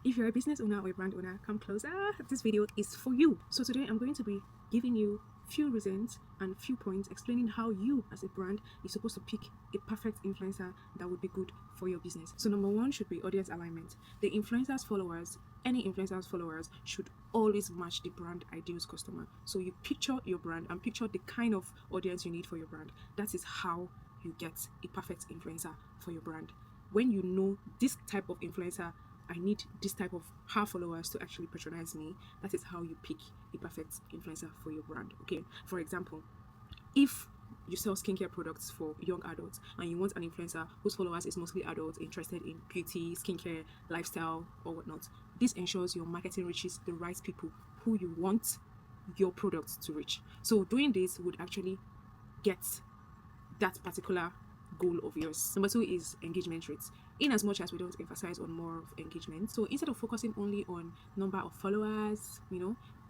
If you're a business owner or a brand owner, come closer. This video is for you. So today I'm going to be giving you few reasons and few points explaining how you as a brand is supposed to pick a perfect influencer that would be good for your business. So number one should be audience alignment. The influencer's followers, any influencer's followers should always match the brand ideal's customer. So you picture your brand and picture the kind of audience you need for your brand. That is how you get a perfect influencer for your brand. When you know this type of influencer, I need this type of her followers to actually patronize me, that is how you pick a perfect influencer for your brand. Okay, for example, if you sell skincare products for young adults and you want an influencer whose followers is mostly adults interested in beauty, skincare, lifestyle, or whatnot, this ensures your marketing reaches the right people who you want your product to reach. So doing this would actually get that particular goal of yours. Number two is engagement rates. In as much as we don't emphasize on more of engagement, so instead of focusing only on number of followers,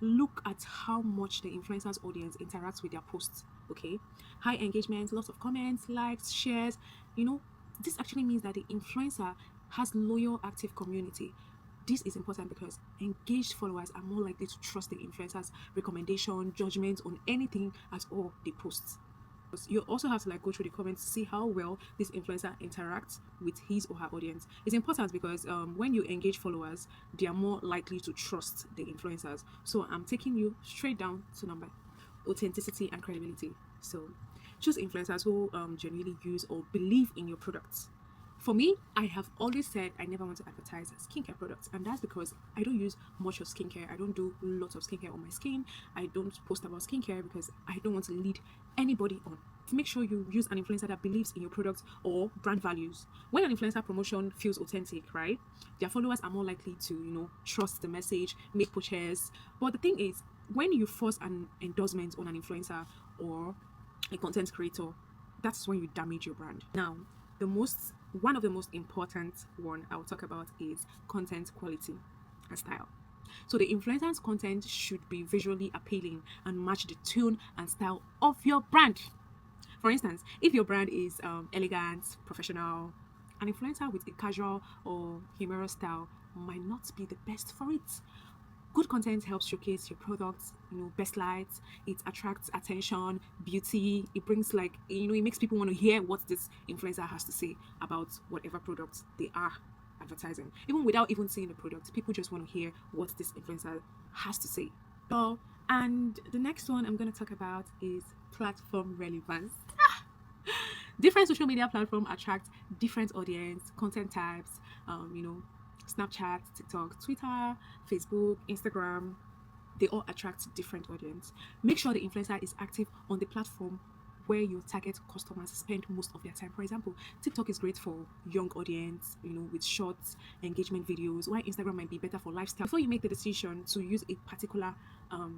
look at how much the influencer's audience interacts with their posts. Okay, high engagement, lots of comments, likes, shares. This actually means that the influencer has loyal, active community. This is important because engaged followers are more likely to trust the influencer's recommendation, judgment on anything at all they post. You also have to go through the comments to see how well this influencer interacts with his or her audience. It's important because when you engage followers, they are more likely to trust the influencers. So I'm taking you straight down to number authenticity and credibility. So choose influencers who genuinely use or believe in your products. For me, I have always said I never want to advertise skincare products, and that's because I don't use much of skincare. I don't do lots of skincare on my skin. I don't post about skincare because I don't want to lead anybody on. Make sure you use an influencer that believes in your product or brand values. When an influencer promotion feels authentic, right, their followers are more likely to, trust the message, make purchase. But the thing is, when you force an endorsement on an influencer or a content creator, that's when you damage your brand. Now, one of the most important one I'll talk about is content quality and style. So the influencer's content should be visually appealing and match the tone and style of your brand. For instance, if your brand is elegant, professional, an influencer with a casual or humorous style might not be the best for it. Good content helps showcase your products, best lights, it attracts attention, beauty, it brings it makes people want to hear what this influencer has to say about whatever product they are advertising. Even without even seeing the product, people just want to hear what this influencer has to say. So, and the next one I'm going to talk about is platform relevance. Different social media platforms attract different audience, content types, Snapchat, TikTok, Twitter, Facebook, Instagram, they all attract different audience. Make sure the influencer is active on the platform where your target customers spend most of their time. For example, TikTok is great for young audience, with shorts, engagement videos, while Instagram might be better for lifestyle. Before you make the decision to use a particular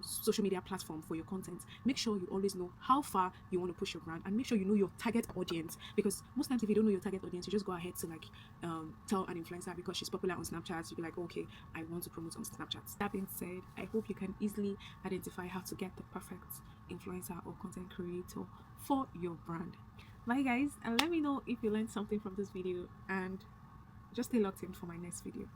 social media platform for your content, make sure you always know how far you want to push your brand and make sure you know your target audience, because most times if you don't know your target audience, you just go ahead to tell an influencer because she's popular on Snapchat, you be like, okay, I want to promote on Snapchat. That being said, I hope you can easily identify how to get the perfect influencer or content creator for your brand. Bye guys, and let me know if you learned something from this video, and just stay locked in for my next video.